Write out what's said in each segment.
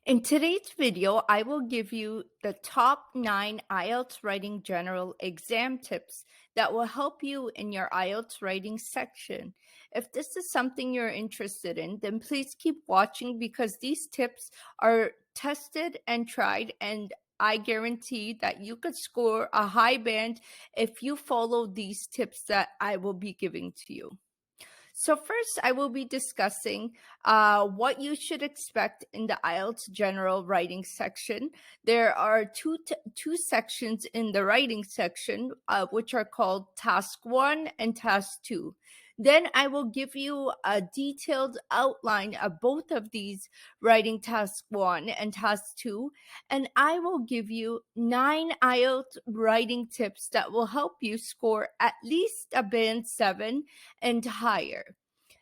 In today's video, I will give you the top 9 IELTS writing general exam tips that will help you in your IELTS writing section. If this is something you're interested in, then please keep watching because these tips are tested and tried, and I guarantee that you could score a high band if you follow these tips that I will be giving to you. So first, I will be discussing what you should expect in the IELTS general writing section. There are two sections in the writing section, which are called Task 1 and Task 2. Then I will give you a detailed outline of both of these writing Task 1 and Task 2, and I will give you 9 IELTS writing tips that will help you score at least a band 7 and higher.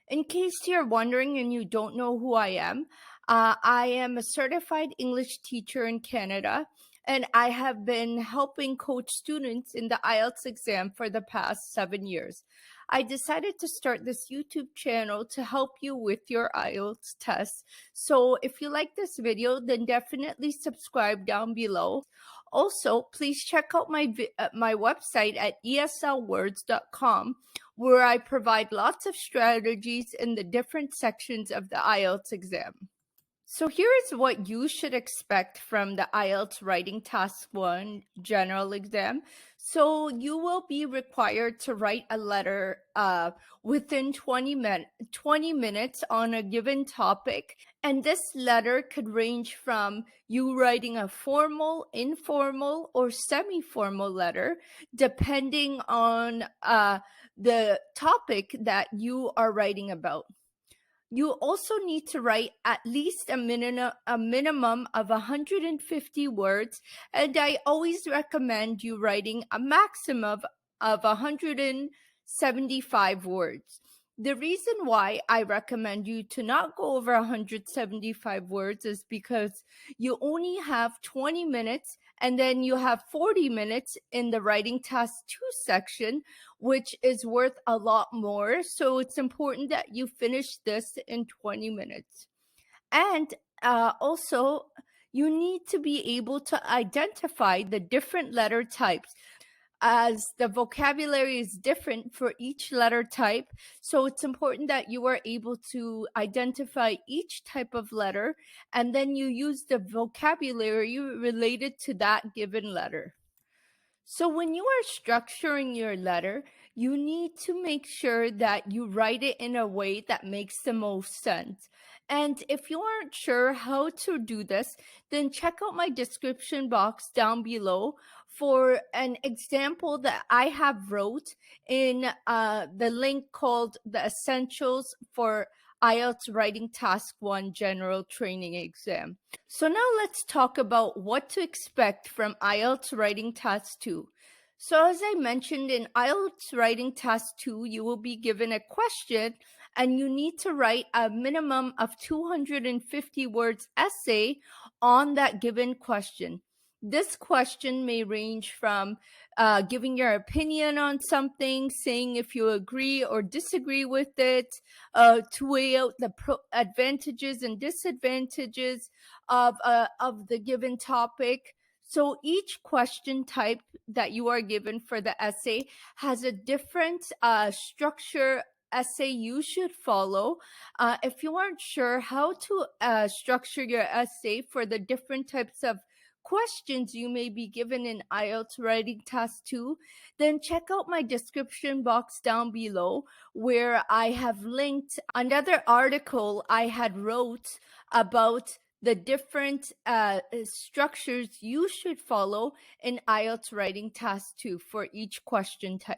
In case you're wondering and you don't know who I am a certified English teacher in Canada, and I have been helping coach students in the IELTS exam for the past 7 years. I decided to start this YouTube channel to help you with your IELTS test. So if you like this video, then definitely subscribe down below. Also, please check out my website at ESLWords.com, where I provide lots of strategies in the different sections of the IELTS exam. So here is what you should expect from the IELTS Writing Task 1 general exam. So you will be required to write a letter within 20 minutes on a given topic. And this letter could range from you writing a formal, informal, or semi-formal letter, depending on the topic that you are writing about. You also need to write at least a minimum of 150 words, and I always recommend you writing a maximum of 175 words. The reason why I recommend you to not go over 175 words is because you only have 20 minutes and then you have 40 minutes in the writing task 2 section, which is worth a lot more. So it's important that you finish this in 20 minutes. And also, you need to be able to identify the different letter types, as the vocabulary is different for each letter type. So it's important that you are able to identify each type of letter, and then you use the vocabulary related to that given letter. So when you are structuring your letter, you need to make sure that you write it in a way that makes the most sense. And if you aren't sure how to do this, then check out my description box down below for an example that I have wrote in the link called the Essentials for IELTS Writing Task 1 General Training Exam. So now let's talk about what to expect from IELTS Writing Task 2. So as I mentioned, in IELTS Writing Task 2, you will be given a question and you need to write a minimum of 250 words essay on that given question. This question may range from giving your opinion on something, saying if you agree or disagree with it, to weigh out the advantages and disadvantages of the given topic. So each question type that you are given for the essay has a different structure essay you should follow. If you aren't sure how to structure your essay for the different types of questions you may be given in IELTS Writing Task 2, then check out my description box down below, where I have linked another article I had wrote about the different structures you should follow in IELTS Writing Task 2 for each question type.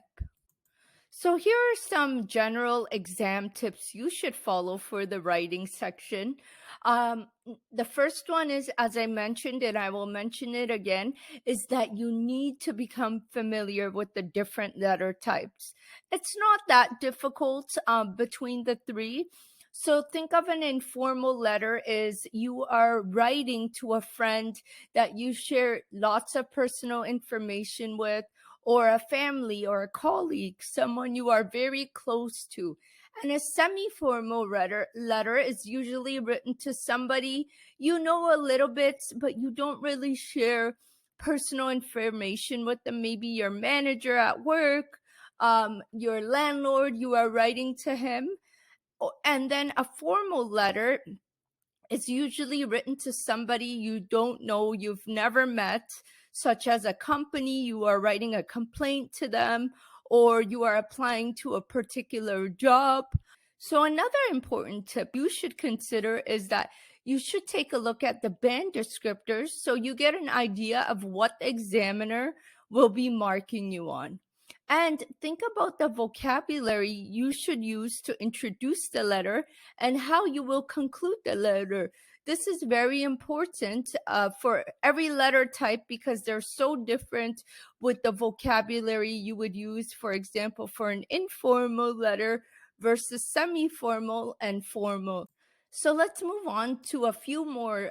So here are some general exam tips you should follow for the writing section. The first one is, as I mentioned, and I will mention it again, is that you need to become familiar with the different letter types. It's not that difficult between the three. So think of an informal letter as you are writing to a friend that you share lots of personal information with, or a family or a colleague, someone you are very close to. And a semi-formal letter is usually written to somebody you know a little bit, but you don't really share personal information with them. Maybe your manager at work, your landlord, you are writing to him. And then a formal letter is usually written to somebody you don't know, you've never met, such as a company. You are writing a complaint to them, or you are applying to a particular job. So another important tip you should consider is that you should take a look at the band descriptors so you get an idea of what the examiner will be marking you on. And think about the vocabulary you should use to introduce the letter and how you will conclude the letter. This is very important for every letter type because they're so different with the vocabulary you would use, for example, for an informal letter versus semi-formal and formal. So let's move on to a few more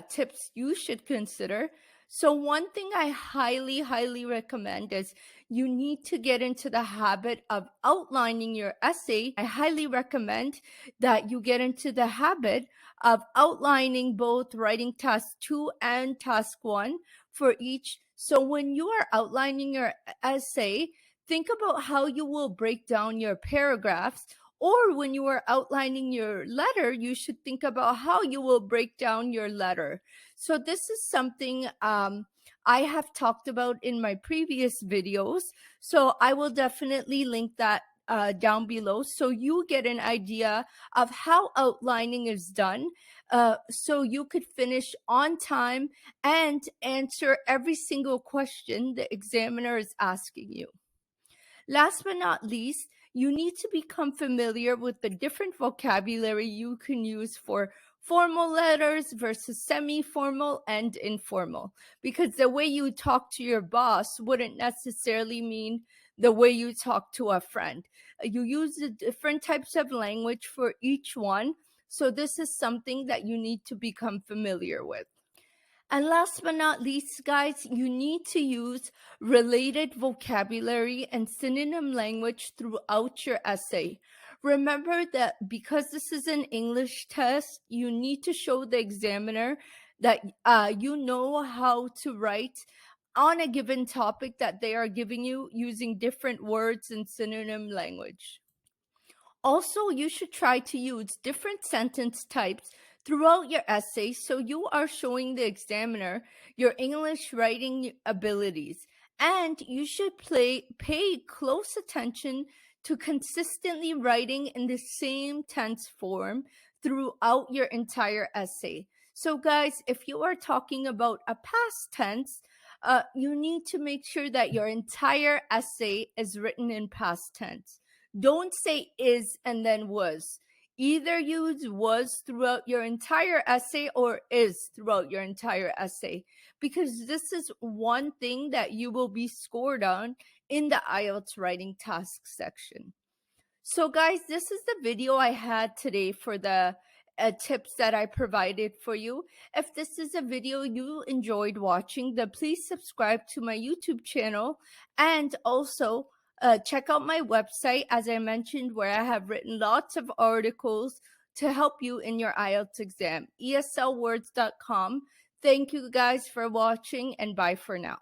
tips you should consider. So one thing I highly recommend is you need to get into the habit of outlining your essay. I highly recommend that you get into the habit of outlining both writing task 2 and task 1 for each. So when you are outlining your essay, think about how you will break down your paragraphs. Or when you are outlining your letter, you should think about how you will break down your letter. So this is something I have talked about in my previous videos. So I will definitely link that down below so you get an idea of how outlining is done, so you could finish on time and answer every single question the examiner is asking you. Last but not least, you need to become familiar with the different vocabulary you can use for formal letters versus semi-formal and informal, because the way you talk to your boss wouldn't necessarily mean the way you talk to a friend. You use the different types of language for each one, so this is something that you need to become familiar with. And last but not least, guys, you need to use related vocabulary and synonym language throughout your essay. Remember that because this is an English test, you need to show the examiner that you know how to write on a given topic that they are giving you using different words and synonym language. Also, you should try to use different sentence types throughout your essay so you are showing the examiner your English writing abilities. And you should pay close attention to consistently writing in the same tense form throughout your entire essay. So guys, if you are talking about a past tense, you need to make sure that your entire essay is written in past tense. Don't say is and then was. Either use was throughout your entire essay or is throughout your entire essay, because this is one thing that you will be scored on in the IELTS writing task section. So guys, this is the video I had today for the tips that I provided for you. If this is a video you enjoyed watching, then please subscribe to my YouTube channel, and also check out my website, as I mentioned, where I have written lots of articles to help you in your IELTS exam, ESLWords.com. Thank you guys for watching, and bye for now.